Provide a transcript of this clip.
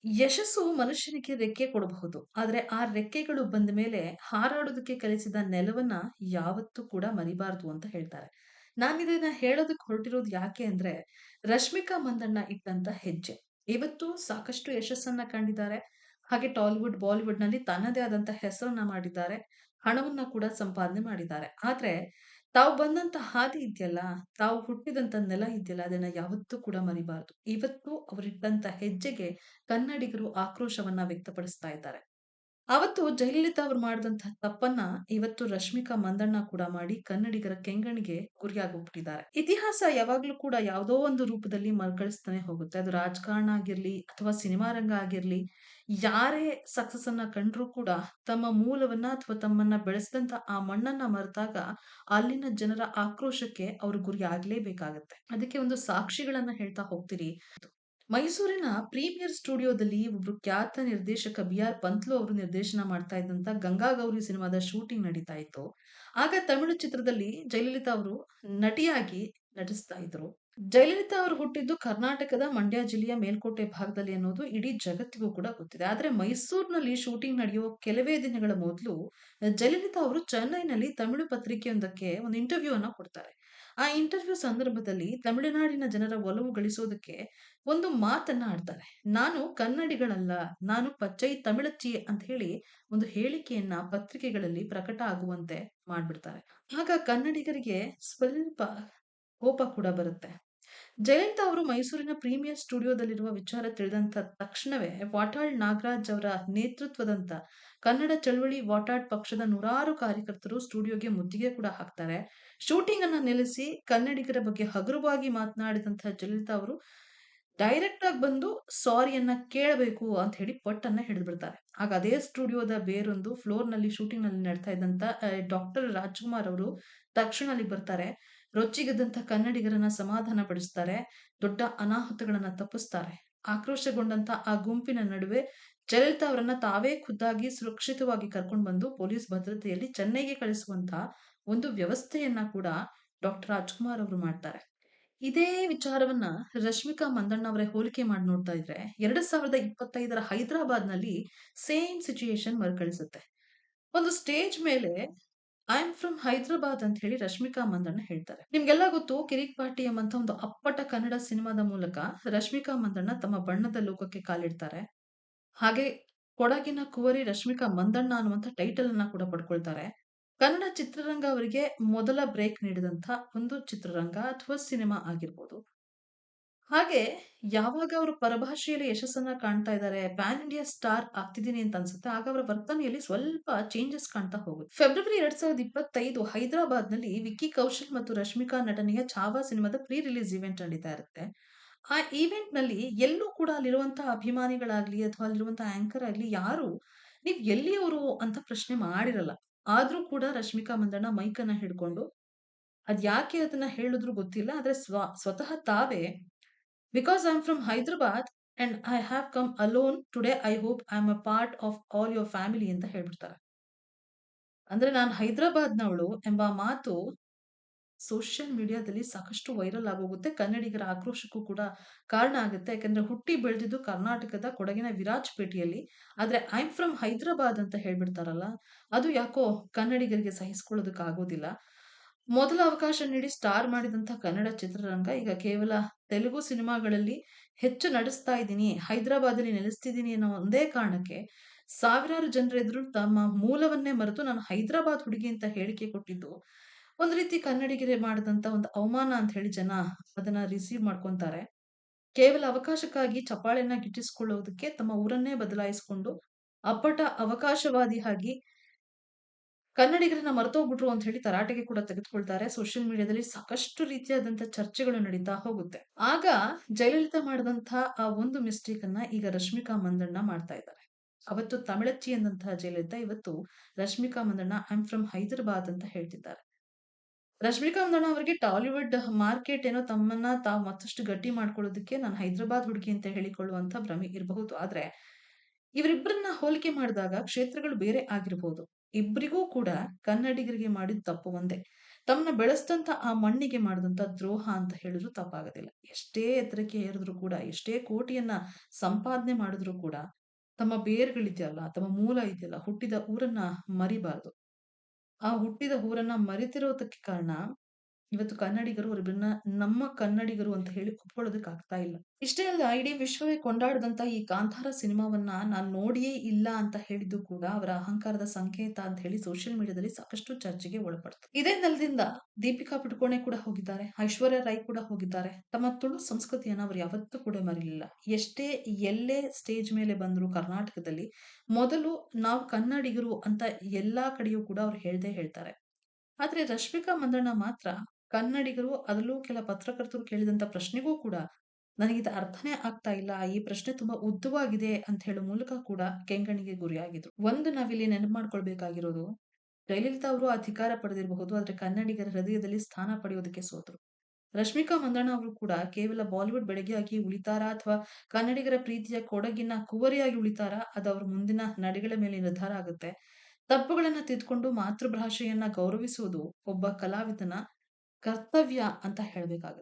ಯಶಸ್ಸು ಮನುಷ್ಯನಿಗೆ ರೆಕ್ಕೆ ಕೊಡಬಹುದು. ಆದ್ರೆ ಆ ರೆಕ್ಕೆಗಳು ಬಂದ ಮೇಲೆ ಹಾರಾಡೋದಕ್ಕೆ ಕಲಿಸಿದ ನೆಲವನ್ನ ಯಾವತ್ತೂ ಕೂಡ ಮರಿಬಾರದು ಅಂತ ಹೇಳ್ತಾರೆ. ನಾನಿದನ್ನ ಹೇಳೋದಕ್ಕೆ ಹೊರಟಿರೋದು ಯಾಕೆ ಅಂದ್ರೆ, ರಶ್ಮಿಕಾ ಮಂದಣ್ಣ ಇಟ್ಟಂತ ಹೆಜ್ಜೆ. ಇವತ್ತು ಸಾಕಷ್ಟು ಯಶಸ್ಸನ್ನ ಕಂಡಿದ್ದಾರೆ. ಹಾಗೆ ಟಾಲಿವುಡ್, ಬಾಲಿವುಡ್‌ನಲ್ಲಿ ತನ್ನದೇ ಆದಂತ ಹೆಸರನ್ನ ಮಾಡಿದ್ದಾರೆ. ಹಣವನ್ನ ಕೂಡ ಸಂಪಾದನೆ ಮಾಡಿದ್ದಾರೆ. ಆದ್ರೆ ತಾವು ಬಂದಂತ ಹಾದಿ ಇದೆಯಲ್ಲ, ತಾವು ಹುಟ್ಟಿದಂತ ನೆಲ ಇದೆಯಲ್ಲ, ಅದನ್ನ ಯಾವತ್ತೂ ಕೂಡ ಮರಿಬಾರದು. ಇವತ್ತು ಅವರಿಟ್ಟಂತ ಹೆಜ್ಜೆಗೆ ಕನ್ನಡಿಗರು ಆಕ್ರೋಶವನ್ನ ವ್ಯಕ್ತಪಡಿಸ್ತಾ ಇದ್ದಾರೆ. ಅವತ್ತು ಜಯಲಲಿತಾ ಅವರು ಮಾಡಿದಂತಹ ತಪ್ಪನ್ನ ಇವತ್ತು ರಶ್ಮಿಕಾ ಮಂದಣ್ಣ ಕೂಡ ಮಾಡಿ ಕನ್ನಡಿಗರ ಕೆಂಗಣ್ಣಿಗೆ ಗುರಿಯಾಗೋಗ್ಬಿಟ್ಟಿದ್ದಾರೆ. ಇತಿಹಾಸ ಯಾವಾಗ್ಲೂ ಕೂಡ ಯಾವುದೋ ಒಂದು ರೂಪದಲ್ಲಿ ಮರುಕಳಿಸ್ತಾನೆ ಹೋಗುತ್ತೆ. ಅದು ರಾಜಕಾರಣ ಆಗಿರ್ಲಿ ಅಥವಾ ಸಿನಿಮಾ ರಂಗ ಆಗಿರ್ಲಿ, ಯಾರೇ ಸಕ್ಸಸ್ ಅನ್ನ ಕಂಡ್ರೂ ಕೂಡ ತಮ್ಮ ಮೂಲವನ್ನ ಅಥವಾ ತಮ್ಮನ್ನ ಬೆಳೆಸಿದಂತ ಆ ಮಣ್ಣನ್ನ ಮರೆತಾಗ ಅಲ್ಲಿನ ಜನರ ಆಕ್ರೋಶಕ್ಕೆ ಅವರು ಗುರಿ ಆಗ್ಲೇಬೇಕಾಗತ್ತೆ. ಅದಕ್ಕೆ ಒಂದು ಸಾಕ್ಷಿಗಳನ್ನ ಹೇಳ್ತಾ ಹೋಗ್ತೀನಿ. ಮೈಸೂರಿನ ಪ್ರೀಮಿಯರ್ ಸ್ಟುಡಿಯೋದಲ್ಲಿ ಒಬ್ರು ಖ್ಯಾತ ನಿರ್ದೇಶಕ ಬಿ.ಆರ್. ಪಂತ್ಲು ಅವರು ನಿರ್ದೇಶನ ಮಾಡ್ತಾ ಇದ್ದಂತ ಗಂಗಾಗೌರಿ ಸಿನಿಮಾದ ಶೂಟಿಂಗ್ ನಡೀತಾ ಇತ್ತು. ಆಗ ತಮಿಳು ಚಿತ್ರದಲ್ಲಿ ಜಯಲಲಿತಾ ಅವರು ನಟಿಯಾಗಿ ನಟಿಸ್ತಾ ಇದ್ರು. ಜಯಲಲಿತಾ ಅವರು ಹುಟ್ಟಿದ್ದು ಕರ್ನಾಟಕದ ಮಂಡ್ಯ ಜಿಲ್ಲೆಯ ಮೇಲ್ಕೋಟೆ ಭಾಗದಲ್ಲಿ ಅನ್ನೋದು ಇಡೀ ಜಗತ್ತಿಗೂ ಕೂಡ ಗೊತ್ತಿದೆ. ಆದ್ರೆ ಮೈಸೂರಿನಲ್ಲಿ ಶೂಟಿಂಗ್ ನಡೆಯುವ ಕೆಲವೇ ದಿನಗಳ ಮೊದಲು ಜಯಲಲಿತಾ ಅವರು ಚೆನ್ನೈನಲ್ಲಿ ತಮಿಳು ಪತ್ರಿಕೆಯೊಂದಕ್ಕೆ ಒಂದು ಇಂಟರ್ವ್ಯೂ ಅನ್ನ ಕೊಡ್ತಾರೆ. ಆ ಇಂಟರ್ವ್ಯೂ ಸಂದರ್ಭದಲ್ಲಿ ತಮಿಳುನಾಡಿನ ಜನರ ಒಲವು ಗಳಿಸೋದಕ್ಕೆ ಒಂದು ಮಾತನ್ನ ಆಡ್ತಾರೆ. ನಾನು ಕನ್ನಡಿಗಳಲ್ಲ, ನಾನು ಪಚ್ಚೈ ತಮಿಳಚ್ಚಿ ಅಂತ ಹೇಳಿ ಒಂದು ಹೇಳಿಕೆಯನ್ನ ಪತ್ರಿಕೆಗಳಲ್ಲಿ ಪ್ರಕಟ ಆಗುವಂತೆ ಮಾಡ್ಬಿಡ್ತಾರೆ. ಆಗ ಕನ್ನಡಿಗರಿಗೆ ಸ್ವಲ್ಪ ಕೋಪ ಕೂಡ ಬರುತ್ತೆ. ಜಯಂತ್ ಅವರು ಮೈಸೂರಿನ ಪ್ರೀಮಿಯರ್ ಸ್ಟುಡಿಯೋದಲ್ಲಿರುವ ವಿಚಾರ ತಿಳಿದಂತ ತಕ್ಷಣವೇ ವಾಟಾಳ್ ನಾಗರಾಜ್ ಅವರ ನೇತೃತ್ವದಂತ ಕನ್ನಡ ಚಳವಳಿ ವಾಟಾಳ್ ಪಕ್ಷದ ನೂರಾರು ಕಾರ್ಯಕರ್ತರು ಸ್ಟುಡಿಯೋಗೆ ಮುತ್ತಿಗೆ ಕೂಡ ಹಾಕ್ತಾರೆ. ಶೂಟಿಂಗ್ ಅನ್ನ ನಿಲ್ಲಿಸಿ ಕನ್ನಡಿಗರ ಬಗ್ಗೆ ಹಗುರವಾಗಿ ಮಾತನಾಡಿದಂತಹ ಜಯಲಲಿತಾ ಅವರು ಡೈರೆಕ್ಟ್ ಆಗಿ ಬಂದು ಸಾರಿಯನ್ನ ಕೇಳಬೇಕು ಅಂತ ಹೇಳಿ ಪಟ್ಟನ್ನ ಹಿಡಿದ್ಬಿಡ್ತಾರೆ. ಆಗ ಅದೇ ಸ್ಟುಡಿಯೋದ ಬೇರೊಂದು ಫ್ಲೋರ್‌ನಲ್ಲಿ ಶೂಟಿಂಗ್‌ನಲ್ಲಿ ನಡ್ತಾ ಇದ್ದಂತ ಡಾಕ್ಟರ್ ರಾಜ್‌ಕುಮಾರ್ ಅವರು ತಕ್ಷಣ ಅಲ್ಲಿಗೆ ಬರ್ತಾರೆ. ರೊಚ್ಚಿಗೆದ್ದಂತ ಕನ್ನಡಿಗರನ್ನ ಸಮಾಧಾನ ಪಡಿಸ್ತಾರೆ. ದೊಡ್ಡ ಅನಾಹುತಗಳನ್ನ ತಪ್ಪಿಸ್ತಾರೆ. ಆಕ್ರೋಶಗೊಂಡಂತ ಆ ಗುಂಪಿನ ನಡುವೆ ಜಯಲಲಿತಾ ಅವರನ್ನ ತಾವೇ ಖುದ್ದಾಗಿ ಸುರಕ್ಷಿತವಾಗಿ ಕರ್ಕೊಂಡು ಬಂದು ಪೊಲೀಸ್ ಭದ್ರತೆಯಲ್ಲಿ ಚೆನ್ನೈಗೆ ಕಳಿಸುವಂತ ಒಂದು ವ್ಯವಸ್ಥೆಯನ್ನ ಕೂಡ ಡಾಕ್ಟರ್ ರಾಜ್‌ಕುಮಾರ್ ಅವರು ಮಾಡ್ತಾರೆ. ಇದೇ ವಿಚಾರವನ್ನ ರಶ್ಮಿಕಾ ಮಂದಣ್ಣ ಅವರೇ ಹೋಲಿಕೆ ಮಾಡಿ ನೋಡ್ತಾ ಇದ್ರೆ 2025ರ ಹೈದರಾಬಾದ್‌ನಲ್ಲಿ ಸೇಮ್ ಸಿಚುಯೇಷನ್ ಮರುಕಳಿಸುತ್ತೆ. ಒಂದು ಸ್ಟೇಜ್ ಮೇಲೆ ಐ ಆಮ್ ಫ್ರಮ್ ಹೈದರಾಬಾದ್ ಅಂತ ಹೇಳಿ ರಶ್ಮಿಕಾ ಮಂದಣ್ಣ ಹೇಳ್ತಾರೆ. ನಿಮ್ಗೆಲ್ಲ ಗೊತ್ತು ಕಿರಿಕ್ ಪಾರ್ಟಿ ಎಂಬಂತ ಒಂದು ಅಪ್ಪಟ ಕನ್ನಡ ಸಿನಿಮಾದ ಮೂಲಕ ರಶ್ಮಿಕಾ ಮಂದಣ್ಣ ತಮ್ಮ ಬಣ್ಣದ ಲೋಕಕ್ಕೆ ಕಾಲಿಡ್ತಾರೆ. ಹಾಗೆ ಕೊಡಗಿನ ಕುವರಿ ರಶ್ಮಿಕಾ ಮಂದಣ್ಣ ಅನ್ನುವಂಥ ಟೈಟಲ್ ಅನ್ನ ಕೂಡ ಪಡ್ಕೊಳ್ತಾರೆ. ಕನ್ನಡ ಚಿತ್ರರಂಗ ಅವರಿಗೆ ಮೊದಲ ಬ್ರೇಕ್ ನೀಡಿದಂಥ ಒಂದು ಚಿತ್ರರಂಗ ಅಥವಾ ಸಿನಿಮಾ ಆಗಿರ್ಬೋದು. ಹಾಗೆ ಯಾವಾಗ ಅವರು ಪರಭಾಷೆಯಲ್ಲಿ ಯಶಸ್ಸನ್ನ ಕಾಣ್ತಾ ಇದ್ದಾರೆ, ಪ್ಯಾನ್ ಇಂಡಿಯಾ ಸ್ಟಾರ್ ಆಗ್ತಿದ್ದೀನಿ ಅಂತ ಅನ್ಸುತ್ತೆ. ಆಗ ಅವರ ವರ್ತನೆಯಲ್ಲಿ ಸ್ವಲ್ಪ ಚೇಂಜಸ್ ಕಾಣ್ತಾ ಹೋಗುತ್ತೆ. ಫೆಬ್ರವರಿ 2025 ಹೈದರಾಬಾದ್‌ನಲ್ಲಿ ವಿಕ್ಕಿ ಕೌಶಲ್ ಮತ್ತು ರಶ್ಮಿಕಾ ನಟನೆಯ ಛಾವಾ ಸಿನಿಮಾದ ಪ್ರೀ ರಿಲೀಸ್ ಈವೆಂಟ್ ನಡೀತಾ ಇರುತ್ತೆ. ಆ ಈವೆಂಟ್‌ನಲ್ಲಿ ಎಲ್ಲೂ ಕೂಡ ಅಲ್ಲಿರುವಂತಹ ಅಭಿಮಾನಿಗಳಾಗ್ಲಿ ಅಥವಾ ಅಲ್ಲಿರುವಂತಹ ಆಂಕರ್ ಆಗ್ಲಿ ಯಾರು "ನೀವ್ ಎಲ್ಲಿಯವರು?" ಅಂತ ಪ್ರಶ್ನೆ ಮಾಡಿರಲ್ಲ. ಆದ್ರೂ ಕೂಡ ರಶ್ಮಿಕಾ ಮಂದಣ್ಣ ಮೈಕನ್ನ ಹಿಡ್ಕೊಂಡು ಅದ್ಯಾಕೆ ಅದನ್ನ ಹೇಳಿದ್ರು ಗೊತ್ತಿಲ್ಲ. ಆದ್ರೆ ಸ್ವತಃ ತಾವೇ "because I am from Hyderabad and I have come alone today I hope I am a part of all your family" ಅಂತ ಹೇಳ್ಬಿಡ್ತಾರೆ. ಅಂದ್ರೆ ನಾನು ಹೈದರಾಬಾದ್‌ನವಳು ಎಂಬ ಮಾತು ಸೋಷಿಯಲ್ ಮೀಡಿಯಾದಲ್ಲಿ ಸಾಕಷ್ಟು ವೈರಲ್ ಆಗೋಗುತ್ತೆ. ಕನ್ನಡಿಗರ ಆಕ್ರೋಶಕ್ಕೂ ಕೂಡ ಕಾರಣ ಆಗುತ್ತೆ. ಯಾಕಂದ್ರೆ ಹುಟ್ಟಿ ಬೆಳೆದಿದ್ದು ಕರ್ನಾಟಕದ ಕೊಡಗಿನ ವಿರಾಜಪೇಟೆಯಲ್ಲಿ. ಆದ್ರೆ ಐ ಆಮ್ ಫ್ರಮ್ ಹೈದರಾಬಾದ್ ಅಂತ ಹೇಳ್ಬಿಡ್ತಾರಲ್ಲ, ಅದು ಯಾಕೋ ಕನ್ನಡಿಗರಿಗೆ ಸಹಿಸ್ಕೊಳ್ಳೋದಕ್ಕೆ ಆಗೋದಿಲ್ಲ. ಮೊದಲ ಅವಕಾಶ ನೀಡಿ ಸ್ಟಾರ್ ಮಾಡಿದಂಥ ಕನ್ನಡ ಚಿತ್ರರಂಗ ಈಗ ಕೇವಲ ತೆಲುಗು ಸಿನಿಮಾಗಳಲ್ಲಿ ಹೆಚ್ಚು ನಟಿಸ್ತಾ ಇದ್ದೀನಿ, ಹೈದರಾಬಾದಲ್ಲಿ ನೆಲೆಸ್ತಿದ್ದೀನಿ ಅನ್ನೋ ಒಂದೇ ಕಾರಣಕ್ಕೆ ಸಾವಿರಾರು ಜನರೆದುರು ತಮ್ಮ ಮೂಲವನ್ನೇ ಮರೆತು ನಾನು ಹೈದರಾಬಾದ್ ಹುಡುಗಿ ಅಂತ ಹೇಳಿಕೆ ಕೊಟ್ಟಿದ್ದು, ಒಂದು ರೀತಿ ಕನ್ನಡಿಗರೇ ಮಾಡಿದಂತ ಒಂದು ಅವಮಾನ ಅಂತ ಹೇಳಿ ಜನ ಅದನ್ನ ರಿಸೀವ್ ಮಾಡ್ಕೊಂತಾರೆ. ಕೇವಲ ಅವಕಾಶಕ್ಕಾಗಿ ಚಪ್ಪಾಳೆಯನ್ನ ಗಿಟ್ಟಿಸಿಕೊಳ್ಳುವುದಕ್ಕೆ ತಮ್ಮ ಊರನ್ನೇ ಬದಲಾಯಿಸಿಕೊಂಡು ಅಪ್ಪಟ ಅವಕಾಶವಾದಿಯಾಗಿ ಕನ್ನಡಿಗರನ್ನ ಮರೆತೋಗ್ಬಿಟ್ರು ಅಂತ ಹೇಳಿ ತರಾಟೆಗೆ ಕೂಡ ತೆಗೆದುಕೊಳ್ತಾರೆ. ಸೋಷಿಯಲ್ ಮೀಡಿಯಾದಲ್ಲಿ ಸಾಕಷ್ಟು ರೀತಿಯಾದಂತಹ ಚರ್ಚೆಗಳು ನಡೀತಾ ಹೋಗುತ್ತೆ. ಆಗ ಜಯಲಲಿತಾ ಮಾಡಿದಂಥ ಆ ಒಂದು ಮಿಸ್ಟೇಕ್ ಅನ್ನ ಈಗ ರಶ್ಮಿಕಾ ಮಂದಣ್ಣ ಮಾಡ್ತಾ ಇದ್ದಾರೆ. ಅವತ್ತು ತಮಿಳಚ್ಚಿ ಎಂದಂತಹ ಜಯಲಲಿತಾ ಇವತ್ತು Rashmika Mandanna I am from Hyderabad ಅಂತ ಹೇಳ್ತಿದ್ದಾರೆ. ರಶ್ಮಿಕಾ ಮಂದಣ್ಣ ಅವರಿಗೆ ಟಾಲಿವುಡ್ ಮಾರ್ಕೆಟ್ ಏನೋ ತಮ್ಮನ್ನ ತಾವು ಮತ್ತಷ್ಟು ಗಟ್ಟಿ ಮಾಡ್ಕೊಳ್ಳೋದಕ್ಕೆ ನಾನು ಹೈದರಾಬಾದ್ ಹುಡುಗಿ ಅಂತ ಹೇಳಿಕೊಳ್ಳುವಂತ ಭ್ರಮೆ ಇರಬಹುದು. ಆದ್ರೆ ಇವರಿಬ್ಬರನ್ನ ಹೋಲಿಕೆ ಮಾಡಿದಾಗ ಕ್ಷೇತ್ರಗಳು ಬೇರೆ ಆಗಿರಬಹುದು. ಇಬ್ಬರಿಗೂ ಕೂಡ ಕನ್ನಡಿಗರಿಗೆ ಮಾಡಿದ ತಪ್ಪು ಒಂದೇ. ತಮ್ಮನ್ನ ಬೆಳೆಸಿದಂತ ಆ ಮಣ್ಣಿಗೆ ಮಾಡಿದಂತ ದ್ರೋಹ ಅಂತ ಹೇಳಿದ್ರು ತಪ್ಪಾಗೋದಿಲ್ಲ. ಎಷ್ಟೇ ಎತ್ತರಕ್ಕೆ ಏರಿದ್ರು ಕೂಡ, ಎಷ್ಟೇ ಕೋಟಿಯನ್ನ ಸಂಪಾದನೆ ಮಾಡಿದ್ರು ಕೂಡ, ತಮ್ಮ ಬೇರುಗಳಿದೆಯಲ್ಲ, ತಮ್ಮ ಮೂಲ ಇದೆಯಲ್ಲ, ಹುಟ್ಟಿದ ಊರನ್ನ ಮರಿಬಾರದು. ಆ ಹುಟ್ಟಿದ ಊರನ್ನ ಮರೆತಿರೋದಕ್ಕೆ ಕಾರಣ ಇವತ್ತು ಕನ್ನಡಿಗರು ಅವ್ರಿಬ್ಬರನ್ನ ನಮ್ಮ ಕನ್ನಡಿಗರು ಅಂತ ಹೇಳಿ ಒಪ್ಕೊಳ್ಳೋದಕ್ಕೆ ಆಗ್ತಾ ಇಲ್ಲ. ಇಷ್ಟೇ ಅಲ್ಲ, ಇಡೀ ವಿಶ್ವವೇ ಕೊಂಡಾಡಿದಂತ ಈ ಕಾಂತಾರ ಸಿನಿಮಾವನ್ನ ನಾನ್ ನೋಡಿಯೇ ಇಲ್ಲ ಅಂತ ಹೇಳಿದ್ದು ಕೂಡ ಅವರ ಅಹಂಕಾರದ ಸಂಕೇತ ಅಂತ ಹೇಳಿ ಸೋಷಿಯಲ್ ಮೀಡಿಯಾದಲ್ಲಿ ಸಾಕಷ್ಟು ಚರ್ಚೆಗೆ ಒಳಪಡ್ತು. ಇದೇ ನೆಲದಿಂದ ದೀಪಿಕಾ ಪಡುಕೋಣೆ ಕೂಡ ಹೋಗಿದ್ದಾರೆ, ಐಶ್ವರ್ಯ ರೈ ಕೂಡ ಹೋಗಿದ್ದಾರೆ. ತಮ್ಮ ತುಳು ಸಂಸ್ಕೃತಿಯನ್ನ ಅವರು ಯಾವತ್ತೂ ಕೂಡ ಮರಿಲಿಲ್ಲ. ಎಷ್ಟೇ ಎಲ್ಲೇ ಸ್ಟೇಜ್ ಮೇಲೆ ಬಂದ್ರು ಕರ್ನಾಟಕದಲ್ಲಿ ಮೊದಲು ನಾವು ಕನ್ನಡಿಗರು ಅಂತ ಎಲ್ಲಾ ಕಡೆಯೂ ಕೂಡ ಅವ್ರು ಹೇಳ್ದೇ ಹೇಳ್ತಾರೆ. ಆದ್ರೆ ರಶ್ಮಿಕಾ ಮಂದಣ್ಣ ಮಾತ್ರ ಕನ್ನಡಿಗರು, ಅದರಲ್ಲೂ ಕೆಲ ಪತ್ರಕರ್ತರು ಕೇಳಿದಂತ ಪ್ರಶ್ನೆಗೂ ಕೂಡ ನನಗಿದು ಅರ್ಥನೇ ಆಗ್ತಾ ಇಲ್ಲ. ಈ ಪ್ರಶ್ನೆ ತುಂಬಾ ಉದ್ದವಾಗಿದೆ ಅಂತ ಹೇಳೋ ಮೂಲಕ ಕೂಡ ಕೆಂಗಣ್ಣಿಗೆ ಗುರಿಯಾಗಿದ್ರು. ಒಂದು ನಾವಿಲ್ಲಿ ನೆನಪು ಮಾಡ್ಕೊಳ್ಬೇಕಾಗಿರೋದು, ಜಯಲಲಿತಾ ಅವರು ಅಧಿಕಾರ ಪಡೆದಿರಬಹುದು. ಆದ್ರೆ ಕನ್ನಡಿಗರ ಹೃದಯದಲ್ಲಿ ಸ್ಥಾನ ಪಡೆಯೋದಕ್ಕೆ ಸೋತರು. ರಶ್ಮಿಕಾ ಮಂದಣ್ಣ ಅವರು ಕೂಡ ಕೇವಲ ಬಾಲಿವುಡ್ ಬೆಡಗಿಯಾಗಿ ಉಳಿತಾರಾ ಅಥವಾ ಕನ್ನಡಿಗರ ಪ್ರೀತಿಯ ಕೊಡಗಿನ ಕುವರಿಯಾಗಿ ಉಳಿತಾರಾ? ಅದು ಅವ್ರ ಮುಂದಿನ ನಡೆಗಳ ಮೇಲೆ ನಿರ್ಧಾರ ಆಗುತ್ತೆ. ತಪ್ಪುಗಳನ್ನ ತಿದ್ದುಕೊಂಡು ಮಾತೃಭಾಷೆಯನ್ನ ಗೌರವಿಸುವುದು ಒಬ್ಬ ಕಲಾವಿದನ ಕರ್ತವ್ಯ ಅಂತ ಹೇಳ್ಬೇಕಾಗುತ್ತೆ.